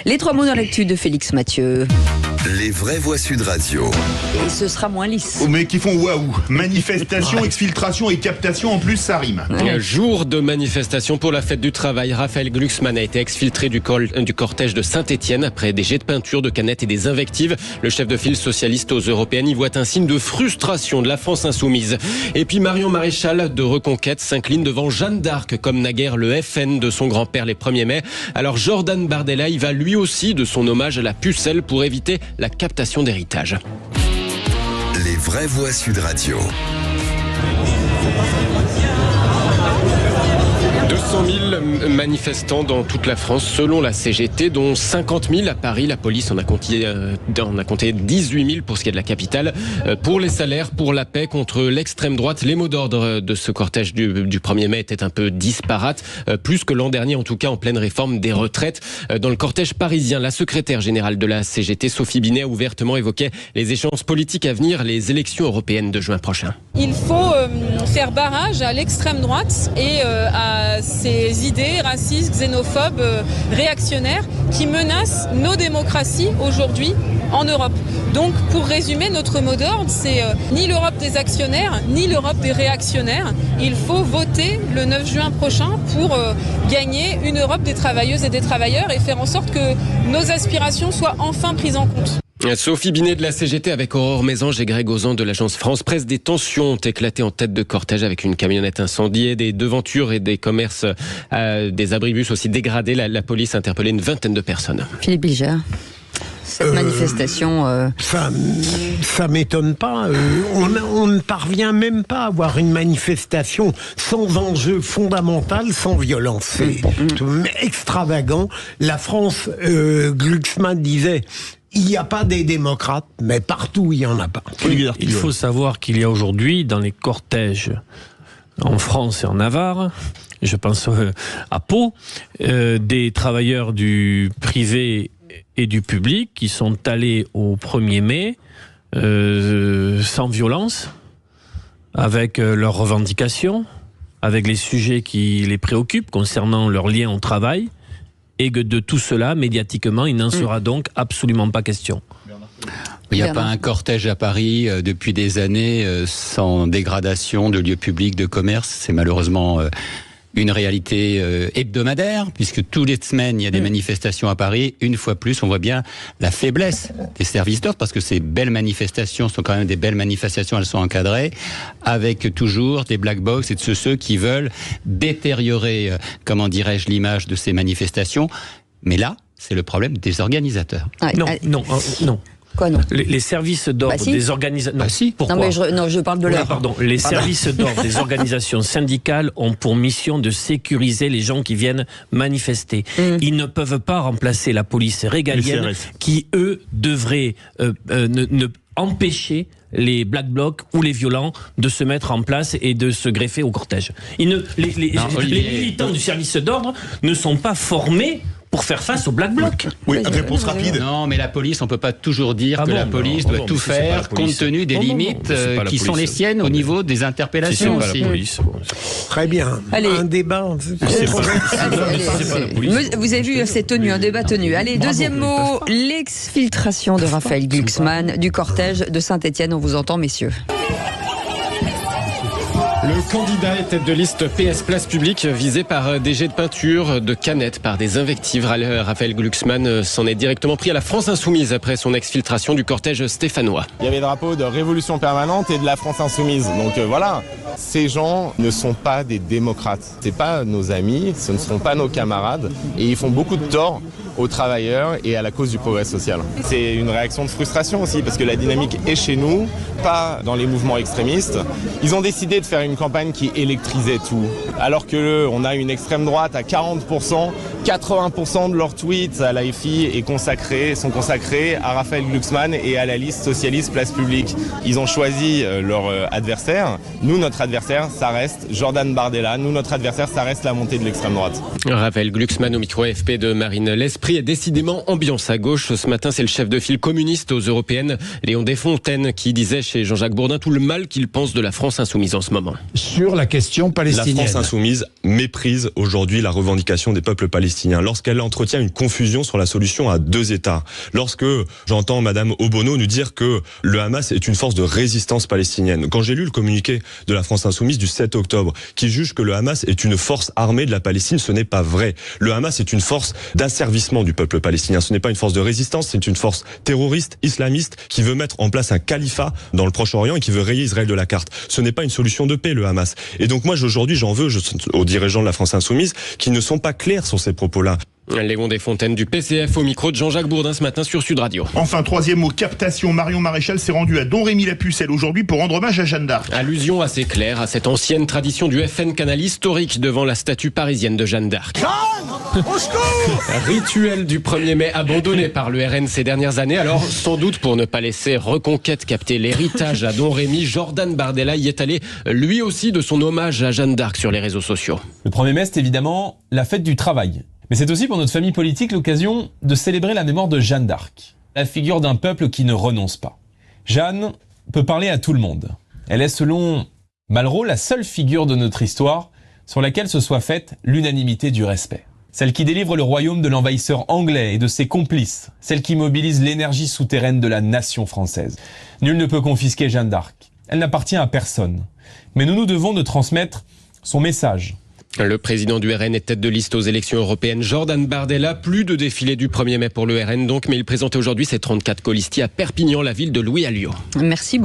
Les 3 mots dans l'actu de Félix Mathieu. Les vraies voix Sud Radio. Et ce sera moins lisse. Mais qui font waouh. Manifestation, exfiltration et captation, en plus ça rime. Jour de manifestation pour la fête du travail. Raphaël Glucksmann a été exfiltré du cortège de Saint-Étienne après des jets de peinture, de canettes et des invectives. Le chef de file socialiste aux européennes y voit un signe de frustration de la France insoumise. Et puis Marion Maréchal de Reconquête s'incline devant Jeanne d'Arc comme naguère le FN de son grand-père les 1er mai. Alors Jordan Bardella y va lui aussi de son hommage à la pucelle pour éviter la captation d'héritage. Les vraies voix Sud Radio. 200 000 manifestants dans toute la France selon la CGT, dont 50 000 à Paris. La police en a compté 18 000 pour ce qui est de la capitale. Pour les salaires, pour la paix, contre l'extrême droite, les mots d'ordre de ce cortège du 1er mai étaient un peu disparates, plus que l'an dernier en tout cas en pleine réforme des retraites. Dans le cortège parisien, la secrétaire générale de la CGT, Sophie Binet, a ouvertement évoqué les échéances politiques à venir, les élections européennes de juin prochain. Il faut faire barrage à l'extrême droite et à ces idées racistes, xénophobes, réactionnaires qui menacent nos démocraties aujourd'hui en Europe. Donc pour résumer, notre mot d'ordre, c'est ni l'Europe des actionnaires, ni l'Europe des réactionnaires. Il faut voter le 9 juin prochain pour gagner une Europe des travailleuses et des travailleurs et faire en sorte que nos aspirations soient enfin prises en compte. Sophie Binet de la CGT avec Aurore Mésange et Greg Ozan de l'agence France Presse. Des tensions ont éclaté en tête de cortège avec une camionnette incendiée, des devantures et des commerces, des abribus aussi dégradés. La police a interpellé une vingtaine de personnes. Philippe Bilger, cette manifestation... Ça m'étonne pas. On ne parvient même pas à avoir une manifestation sans enjeu fondamental, sans violence. C'est extravagant. La France, Glucksmann disait... Il n'y a pas des démocrates, mais partout il n'y en a pas. Il faut savoir qu'il y a aujourd'hui dans les cortèges en France et en Navarre, je pense à Pau, des travailleurs du privé et du public qui sont allés au 1er mai sans violence, avec leurs revendications, avec les sujets qui les préoccupent concernant leur lien au travail. Et que de tout cela, médiatiquement, il n'en sera donc absolument pas question. Il n'y a pas un cortège à Paris depuis des années sans dégradation de lieux publics, de commerce. C'est malheureusement une réalité hebdomadaire, puisque toutes les semaines, il y a des manifestations à Paris. Une fois plus, on voit bien la faiblesse des services d'ordre, parce que ces belles manifestations sont quand même des belles manifestations, elles sont encadrées, avec toujours des black box et de ceux qui veulent détériorer, comment dirais-je, l'image de ces manifestations. Mais là, c'est le problème des organisateurs. Non. Quoi, non ? Les services d'ordre des organisations... Non, si. Pourquoi ? Non, mais je parle de l'heure. Les services d'ordre des organisations syndicales ont pour mission de sécuriser les gens qui viennent manifester. Ils ne peuvent pas remplacer la police régalienne qui, eux, devraient empêcher les black blocs ou les violents de se mettre en place et de se greffer au cortège. Les militants du service d'ordre ne sont pas formés pour faire face aux black blocs. Oui, réponse rapide. Non, mais la police, on peut pas toujours dire que la police doit tout faire compte tenu des limites qui sont les siennes au niveau des interpellations aussi. Très bien. Allez. Un débat. Vous avez vu, c'est tenu, un débat tenu. Allez, deuxième mot, l'exfiltration de Raphaël Glucksmann du cortège de Saint-Étienne. On vous entend, messieurs. Le candidat est tête de liste PS Place Publique visé par des jets de peinture, de canettes, par des invectives. Raphaël Glucksmann s'en est directement pris à la France Insoumise après son exfiltration du cortège stéphanois. Il y avait le drapeau de Révolution Permanente et de la France Insoumise. Donc voilà, ces gens ne sont pas des démocrates. C'est pas nos amis, ce ne sont pas nos camarades. Et ils font beaucoup de tort aux travailleurs et à la cause du progrès social. C'est une réaction de frustration aussi, parce que la dynamique est chez nous, pas dans les mouvements extrémistes. Ils ont décidé de faire une campagne qui électrisait tout, alors que on a une extrême droite à 40%, 80% de leurs tweets à l'AFI sont consacrés à Raphaël Glucksmann et à la liste socialiste Place Publique. Ils ont choisi leur adversaire. Nous, notre adversaire, ça reste Jordan Bardella. Nous, notre adversaire, ça reste la montée de l'extrême droite. Raphaël Glucksmann au micro AFP de Marine Lesprit. l'esprit est décidément ambiance à gauche. Ce matin, c'est le chef de file communiste aux européennes, Léon Desfontaines, qui disait chez Jean-Jacques Bourdin tout le mal qu'il pense de la France insoumise en ce moment. Sur la question palestinienne. La France insoumise méprise aujourd'hui la revendication des peuples palestiniens lorsqu'elle entretient une confusion sur la solution à 2 États. Lorsque j'entends Madame Obono nous dire que le Hamas est une force de résistance palestinienne. Quand j'ai lu le communiqué de la France insoumise du 7 octobre qui juge que le Hamas est une force armée de la Palestine, ce n'est pas vrai. Le Hamas est une force d'asservissement du peuple palestinien. Ce n'est pas une force de résistance, c'est une force terroriste, islamiste, qui veut mettre en place un califat dans le Proche-Orient et qui veut rayer Israël de la carte. Ce n'est pas une solution de paix, le Hamas. Et donc moi, aujourd'hui, j'en veux aux dirigeants de la France insoumise qui ne sont pas clairs sur ces propos-là. Léon Desfontaines du PCF au micro de Jean-Jacques Bourdin ce matin sur Sud Radio. Enfin, troisième mot, captation. Marion Maréchal s'est rendue à Don Rémy-la-Pucelle aujourd'hui pour rendre hommage à Jeanne d'Arc. Allusion assez claire à cette ancienne tradition du FN Canal historique devant la statue parisienne de Jeanne d'Arc. Rituel du 1er mai abandonné par le RN ces dernières années. Alors, sans doute pour ne pas laisser Reconquête capter l'héritage à Don Rémy, Jordan Bardella y est allé lui aussi de son hommage à Jeanne d'Arc sur les réseaux sociaux. Le 1er mai, c'est évidemment la fête du travail. Mais c'est aussi pour notre famille politique l'occasion de célébrer la mémoire de Jeanne d'Arc, la figure d'un peuple qui ne renonce pas. Jeanne peut parler à tout le monde. Elle est, selon Malraux, la seule figure de notre histoire sur laquelle se soit faite l'unanimité du respect. Celle qui délivre le royaume de l'envahisseur anglais et de ses complices. Celle qui mobilise l'énergie souterraine de la nation française. Nul ne peut confisquer Jeanne d'Arc. Elle n'appartient à personne. Mais nous nous devons de transmettre son message. Le président du RN est tête de liste aux élections européennes. Jordan Bardella, plus de défilé du 1er mai pour le RN donc, mais il présentait aujourd'hui ses 34 colistiers à Perpignan, la ville de Louis Alliot. Merci beaucoup.